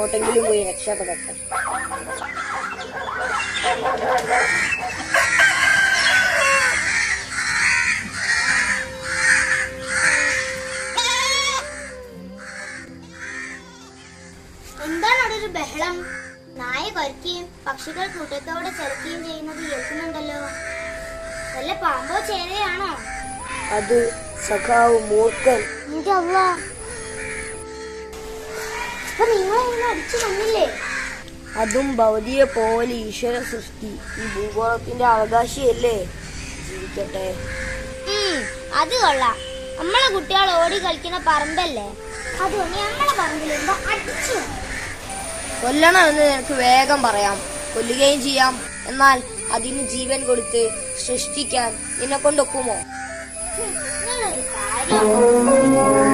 എങ്ങോട്ടെങ്കിലും പോയി രക്ഷപ്പെടട്ടെ. എന്താണ് അവിടെ ഒരു ബഹളം? നായ കൊരക്കുകയും പക്ഷികൾ കൂട്ടത്തോടെ ചെറുക്കുകയും ചെയ്യുന്നത് കേൾക്കുന്നുണ്ടല്ലോ. വല്ല പാമ്പോ ചേരയാണോ? അത് സഖാവ് മൂർഖൻ. അപ്പൊ നിങ്ങളെ അടിച്ചു വന്നില്ലേ? അതും ഭൗതിയെ പോലെ ഈശ്വര സൃഷ്ടി. ഈ ഭൂഗോളത്തിന്റെ അവകാശിയല്ലേ, ജീവിക്കട്ടെ. അത് കൊള്ളാം. നമ്മളെ കുട്ടികൾ ഓടി കളിക്കുന്ന പറമ്പല്ലേ, അതുകൊണ്ട് നമ്മളെ പറമ്പിലെന്താ അടിച്ചു? കൊല്ലണമെന്ന് നിനക്ക് വേഗം പറയാം, കൊല്ലുകയും ചെയ്യാം. എന്നാൽ അതിന് ജീവൻ കൊടുത്ത് സൃഷ്ടിക്കാൻ നിന്നെ കൊണ്ടൊക്കുമോ? നിങ്ങളൊരു കാര്യം